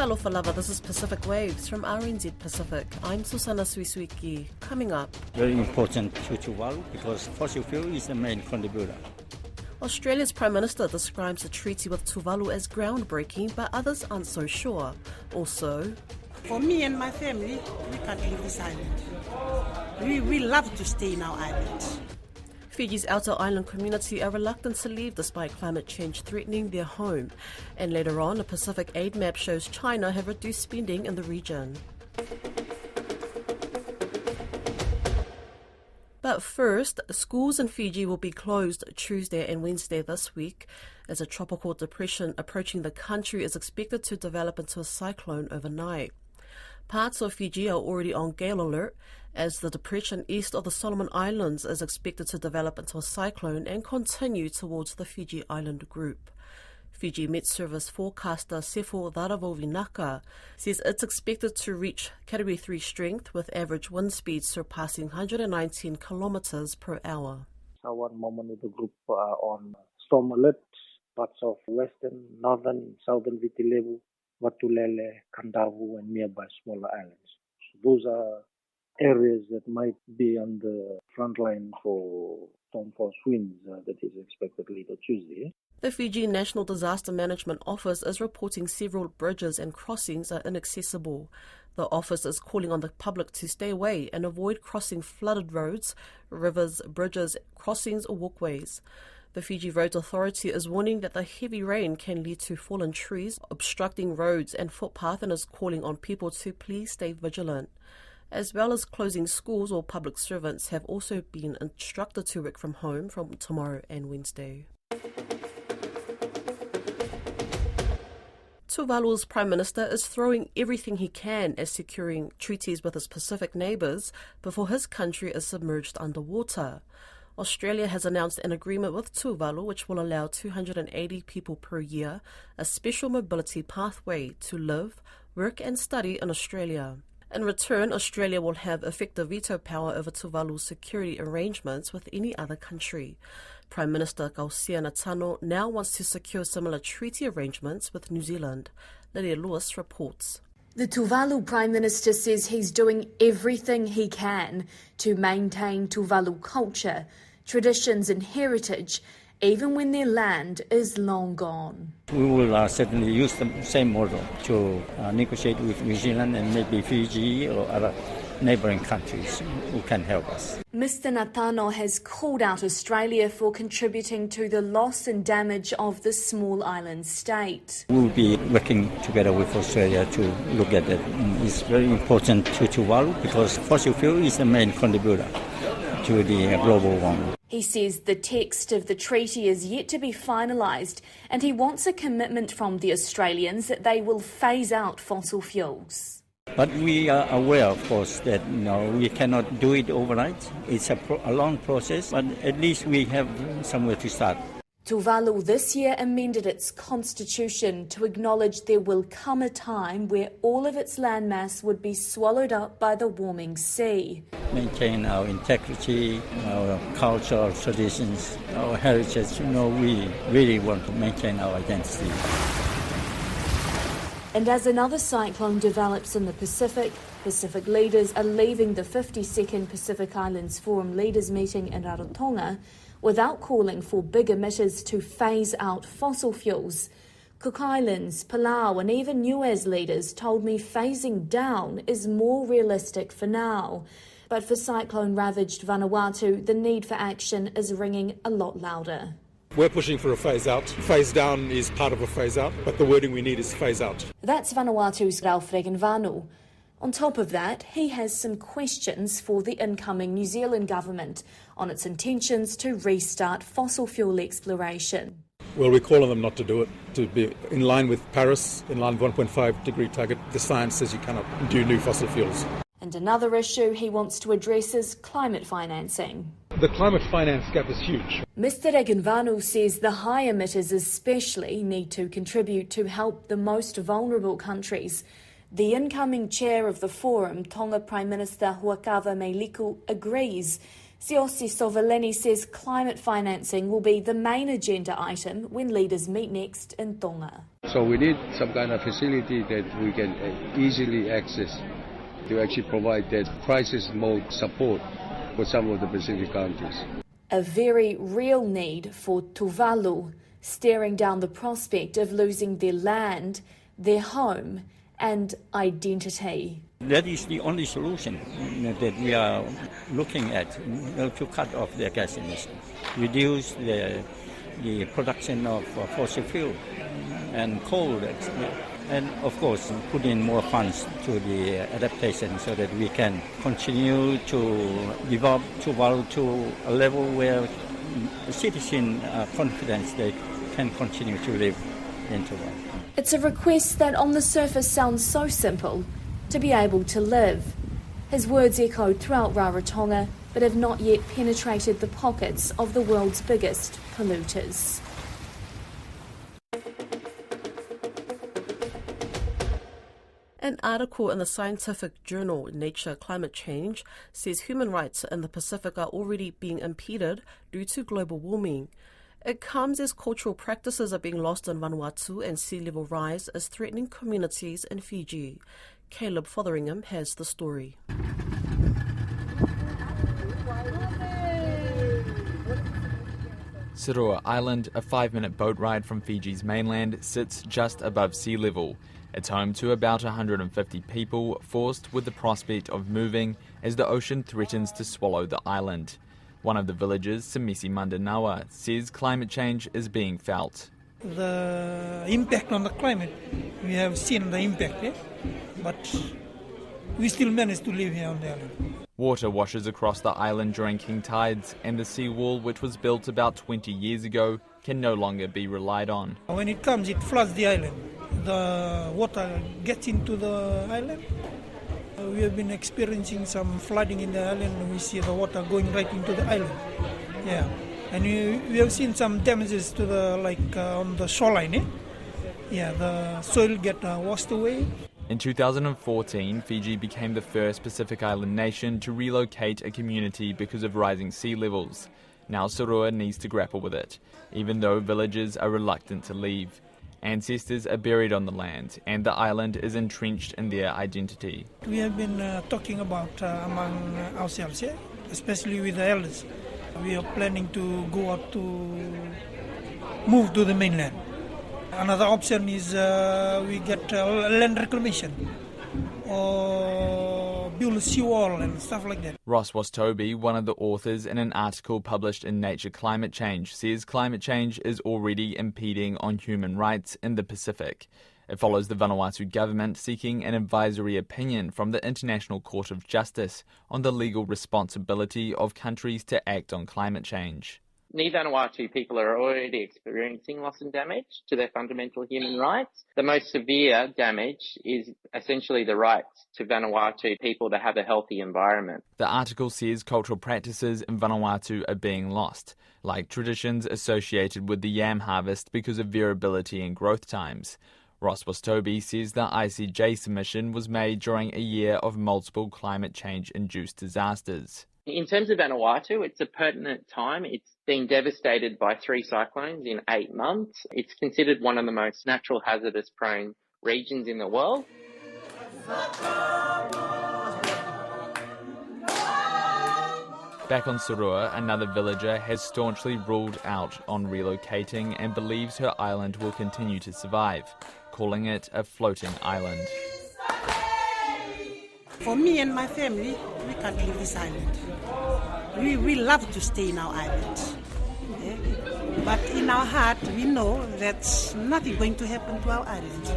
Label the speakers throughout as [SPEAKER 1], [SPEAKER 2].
[SPEAKER 1] Talofa lava, this is Pacific Waves from RNZ Pacific. I'm Susana Suisuiki. Coming up,
[SPEAKER 2] very important to Tuvalu because fossil fuel is the main contributor.
[SPEAKER 1] Australia's Prime Minister describes the treaty with Tuvalu as groundbreaking, but others aren't so sure. Also,
[SPEAKER 3] for me and my family, we can't leave this island. We love to stay in our island.
[SPEAKER 1] Fiji's outer island community are reluctant to leave despite climate change threatening their home. And later on, a Pacific aid map shows China have reduced spending in the region. But first, schools in Fiji will be closed Tuesday and Wednesday this week as a tropical depression approaching the country is expected to develop into a cyclone overnight. Parts of Fiji are already on gale alert as the depression east of the Solomon Islands is expected to develop into a cyclone and continue towards the Fiji Island group. Fiji Met Service forecaster Sefo Daravovinaka says it's expected to reach Category 3 strength with average wind speeds surpassing 119 kilometers per hour.
[SPEAKER 4] One moment with the group on storm alert, parts of western, northern, southern Viti Levu, Vatulele, Kandavu and nearby smaller islands. So those are areas that might be on the front line for storm force winds that is expected later Tuesday.
[SPEAKER 1] The Fiji National Disaster Management Office is reporting several bridges and crossings are inaccessible. The office is calling on the public to stay away and avoid crossing flooded roads, rivers, bridges, crossings or walkways. The Fiji Roads Authority is warning that the heavy rain can lead to fallen trees, obstructing roads and footpaths, and is calling on people to please stay vigilant. As well as closing schools, all public servants have also been instructed to work from home from tomorrow and Wednesday. Tuvalu's Prime Minister is throwing everything he can at securing treaties with his Pacific neighbours before his country is submerged underwater. Australia has announced an agreement with Tuvalu which will allow 280 people per year a special mobility pathway to live, work and study in Australia. In return, Australia will have effective veto power over Tuvalu's security arrangements with any other country. Prime Minister Kausia Natano now wants to secure similar treaty arrangements with New Zealand. Lydia Lewis reports.
[SPEAKER 5] The Tuvalu Prime Minister says he's doing everything he can to maintain Tuvalu culture, traditions and heritage, even when their land is long gone.
[SPEAKER 2] We will certainly use the same model to negotiate with New Zealand and maybe Fiji or other neighbouring countries who can help us.
[SPEAKER 5] Mr Natano has called out Australia for contributing to the loss and damage of the small island state.
[SPEAKER 2] We will be working together with Australia to look at it. It's very important to Tuvalu because fossil fuel is the main contributor to the global warming.
[SPEAKER 5] He says the text of the treaty is yet to be finalised and he wants a commitment from the Australians that they will phase out fossil fuels.
[SPEAKER 2] But we are aware, of course, that we cannot do it overnight. It's a long process, but at least we have somewhere to start.
[SPEAKER 5] Tuvalu this year amended its constitution to acknowledge there will come a time where all of its landmass would be swallowed up by the warming sea.
[SPEAKER 2] Maintain our integrity, our cultural traditions, our heritage. We really want to maintain our identity.
[SPEAKER 5] And as another cyclone develops in the Pacific leaders are leaving the 52nd Pacific Islands Forum Leaders Meeting in Rarotonga without calling for big emitters to phase out fossil fuels. Cook Islands, Palau and even Niue's leaders told me phasing down is more realistic for now. But for cyclone-ravaged Vanuatu, the need for action is ringing a lot louder.
[SPEAKER 6] We're pushing for a phase out. Phase down is part of a phase out, but the wording we need is phase out.
[SPEAKER 5] That's Vanuatu's Ralph Regenvanu. On top of that, he has some questions for the incoming New Zealand government on its intentions to restart fossil fuel exploration.
[SPEAKER 6] Well, we call on them not to do it, to be in line with Paris, in line with 1.5 degree target. The science says you cannot do new fossil fuels.
[SPEAKER 5] And another issue he wants to address is climate financing.
[SPEAKER 6] The climate finance gap is huge.
[SPEAKER 5] Mr Regenvanu says the high emitters especially need to contribute to help the most vulnerable countries. The incoming chair of the forum, Tonga Prime Minister Huakava Meiliku, agrees, Siossi Sovaleni says climate financing will be the main agenda item when leaders meet next in Tonga.
[SPEAKER 7] So we need some kind of facility that we can easily access to actually provide that crisis mode support for some of the Pacific countries.
[SPEAKER 5] A very real need for Tuvalu, staring down the prospect of losing their land, their home and identity.
[SPEAKER 2] That is the only solution that we are looking at, to cut off the gas emissions, reduce the production of fossil fuel and coal, and of course put in more funds to the adaptation so that we can continue to develop Tuvalu to a level where the citizens are confident they can continue to live in Tuvalu.
[SPEAKER 5] It's a request that on the surface sounds so simple, to be able to live. His words echoed throughout Rarotonga, but have not yet penetrated the pockets of the world's biggest polluters.
[SPEAKER 1] An article in the scientific journal Nature Climate Change says human rights in the Pacific are already being impeded due to global warming. It comes as cultural practices are being lost in Vanuatu and sea level rise is threatening communities in Fiji. Caleb Fotheringham has the story.
[SPEAKER 8] Sarua Island, a 5-minute boat ride from Fiji's mainland, sits just above sea level. It's home to about 150 people, forced with the prospect of moving as the ocean threatens to swallow the island. One of the villagers, Samisi Mandanawa, says climate change is being felt.
[SPEAKER 9] The impact on the climate, we have seen the impact, but we still manage to live here on the island.
[SPEAKER 8] Water washes across the island during king tides, and the seawall, which was built about 20 years ago, can no longer be relied on.
[SPEAKER 9] When it comes, it floods the island. The water gets into the island. We have been experiencing some flooding in the island. We see the water going right into the island. Yeah, and we have seen some damages to the on the shoreline. Yeah, the soil get washed away.
[SPEAKER 8] In 2014, Fiji became the first Pacific Island nation to relocate a community because of rising sea levels. Now Sarua needs to grapple with it, even though villagers are reluctant to leave. Ancestors are buried on the land, and the island is entrenched in their identity.
[SPEAKER 9] We have been talking about among ourselves, especially with the elders. We are planning to go out to move to the mainland. Another option is we get land reclamation or build a seawall and stuff like that.
[SPEAKER 8] Ross Wastobi, one of the authors in an article published in Nature Climate Change, says climate change is already impeding on human rights in the Pacific. It follows the Vanuatu government seeking an advisory opinion from the International Court of Justice on the legal responsibility of countries to act on climate change.
[SPEAKER 10] Vanuatu people are already experiencing loss and damage to their fundamental human rights. The most severe damage is essentially the rights to Vanuatu people to have a healthy environment.
[SPEAKER 8] The article says cultural practices in Vanuatu are being lost, like traditions associated with the yam harvest because of variability in growth times. Ross Wastobi says the ICJ submission was made during a year of multiple climate change-induced disasters.
[SPEAKER 10] In terms of Vanuatu, it's a pertinent time. It's been devastated by 3 cyclones in 8 months. It's considered one of the most natural hazardous prone regions in the world.
[SPEAKER 8] Back on Sarua, another villager has staunchly ruled out on relocating and believes her island will continue to survive, calling it a floating island.
[SPEAKER 3] For me and my family, we can't leave this island. We love to stay in our island. But in our heart, we know that's nothing going to happen to our island.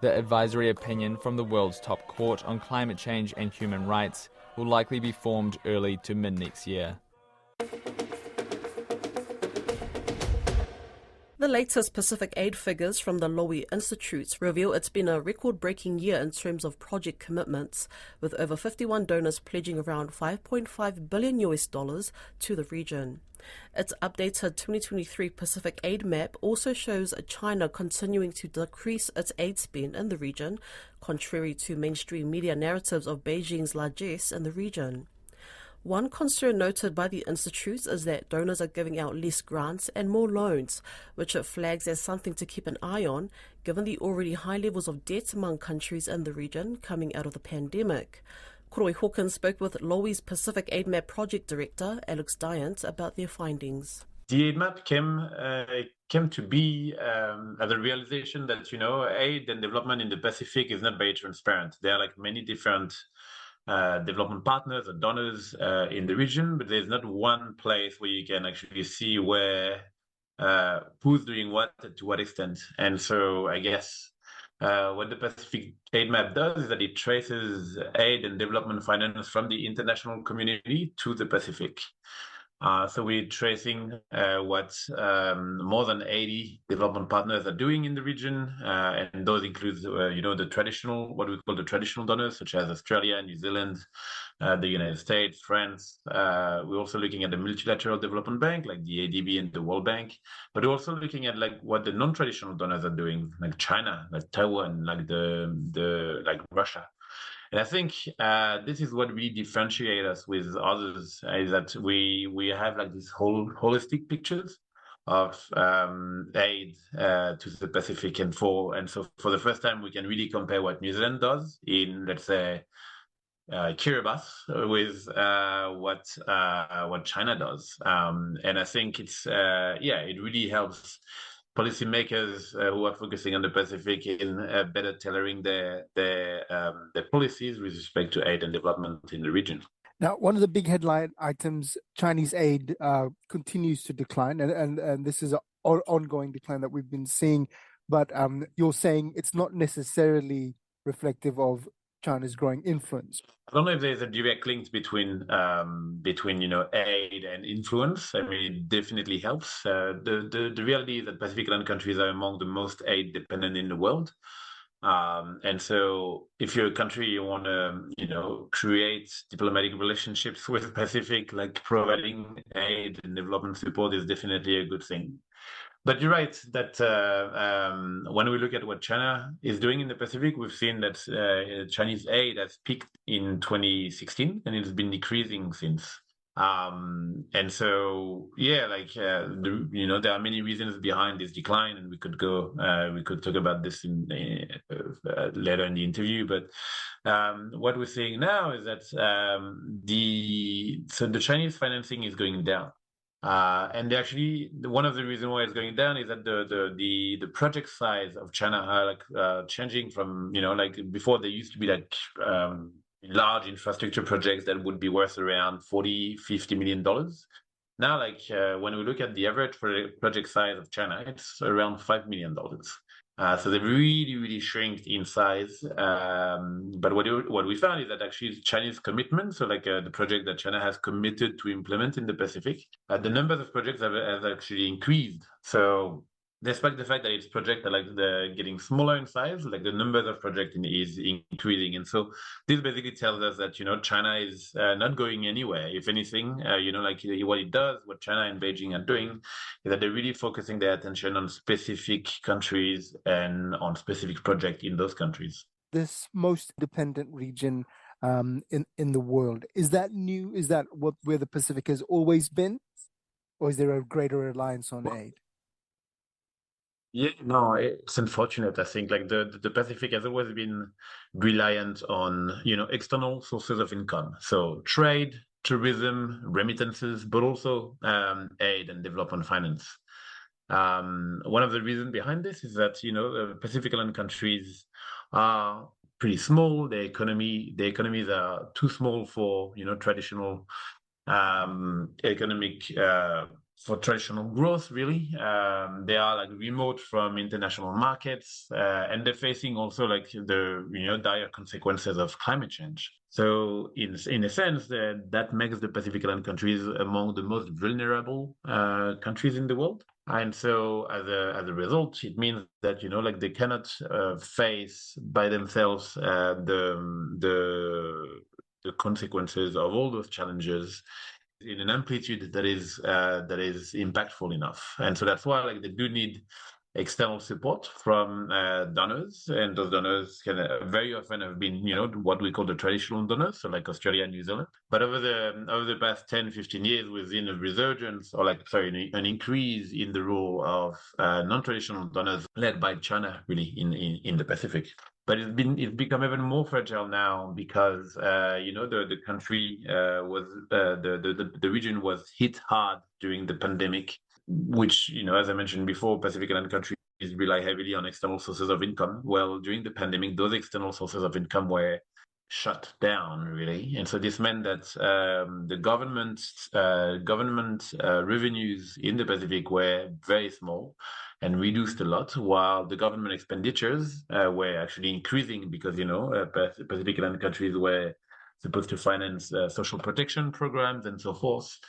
[SPEAKER 8] The advisory opinion from the world's top court on climate change and human rights will likely be formed early to mid-next year.
[SPEAKER 1] The latest Pacific aid figures from the Lowy Institute reveal it's been a record-breaking year in terms of project commitments, with over 51 donors pledging around $5.5 billion to the region. Its updated 2023 Pacific aid map also shows China continuing to decrease its aid spend in the region, contrary to mainstream media narratives of Beijing's largesse in the region. One concern noted by the Institute is that donors are giving out less grants and more loans, which it flags as something to keep an eye on, given the already high levels of debt among countries in the region coming out of the pandemic. Koroi Hawkins spoke with Lowi's Pacific AidMap Project Director, Alex Dyant, about their findings.
[SPEAKER 11] The AidMap came to be at the realization that, aid and development in the Pacific is not very transparent. There are like many different development partners or donors in the region, but there's not one place where you can actually see where who's doing what and to what extent. And so I guess what the Pacific Aid Map does is that it traces aid and development finance from the international community to the Pacific. So we're tracing what more than 80 development partners are doing in the region, and those include, the traditional, what we call the traditional donors, such as Australia, New Zealand, the United States, France. We're also looking at the multilateral development bank, like the ADB and the World Bank, but we're also looking at like what the non-traditional donors are doing, like China, like Taiwan, like like Russia. And I think this is what really differentiates us with others, is that we have like these whole holistic pictures of aid to the Pacific, and so for the first time we can really compare what New Zealand does in, let's say, Kiribati with what China does, and I think it's it really helps policymakers who are focusing on the Pacific in better tailoring their policies with respect to aid and development in the region.
[SPEAKER 12] Now, one of the big headline items, Chinese aid continues to decline, and this is an ongoing decline that we've been seeing. But you're saying it's not necessarily reflective of China's growing influence.
[SPEAKER 11] I don't know if there's a direct link between aid and influence. I mean, it definitely helps. The reality is that Pacific Island countries are among the most aid dependent in the world. And so if you're a country, you want to, create diplomatic relationships with the Pacific, like providing aid and development support is definitely a good thing. But you're right that when we look at what China is doing in the Pacific, we've seen that Chinese aid has peaked in 2016 and it's been decreasing since. And so, there are many reasons behind this decline, and we could talk about this later in the interview. But what we're seeing now is that the Chinese financing is going down. And actually, one of the reasons why it's going down is that the project size of China are changing from, before there used to be large infrastructure projects that would be worth around $40-50 million. Now, when we look at the average project size of China, it's around $5 million. So they've really, really shrinked in size. But what we found is that actually Chinese commitment, so the project that China has committed to implement in the Pacific, the numbers of projects have actually increased. So despite the fact that its projects are getting smaller in size, the numbers of projects is increasing. And so this basically tells us that, China is not going anywhere. If anything, what China and Beijing are doing is that they're really focusing their attention on specific countries and on specific projects in those countries.
[SPEAKER 12] This most dependent region in the world, is that new? Is that where the Pacific has always been? Or is there a greater reliance on aid?
[SPEAKER 11] Yeah, no, it's unfortunate. I think the Pacific has always been reliant on, external sources of income. So trade, tourism, remittances, but also aid and development finance. One of the reasons behind this is that, the Pacific Island countries are pretty small. The economies are too small for, traditional economic for traditional growth, really. They are remote from international markets, and they're facing also the dire consequences of climate change. So in a sense, that makes the Pacific Island countries among the most vulnerable countries in the world. And so as a result, it means that, they cannot face by themselves the consequences of all those challenges in an amplitude that is impactful enough. And so that's why they do need external support from donors, and those donors can very often have been, what we call the traditional donors, so like Australia and New Zealand. But over the past 10, 15 years, we've seen a resurgence, an increase in the role of non-traditional donors led by China, really, in the Pacific. But it's become even more fragile now because the country the region was hit hard during the pandemic, which, as I mentioned before, Pacific Island countries rely heavily on external sources of income. Well, during the pandemic, those external sources of income were shut down, really. And so this meant that the government revenues in the Pacific were very small and reduced a lot, while the government expenditures were actually increasing because, Pacific Island countries were supposed to finance social protection programs and so forth.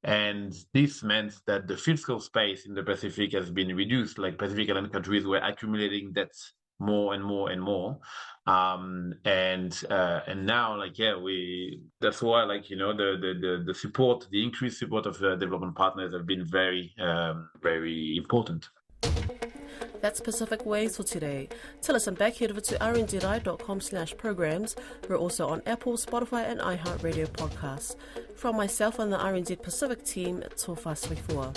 [SPEAKER 11] And this meant that the fiscal space in the Pacific has been reduced. Like Pacific Island countries were accumulating debts more and more and more. And now, that's why, the support, the increased support of development partners have been very, very important.
[SPEAKER 1] That's Pacific Ways for today. To listen back, head over to rnzi.com/programs. We're also on Apple, Spotify and iHeartRadio podcasts. From myself and the RNZ Pacific team, Tō Whaswifua.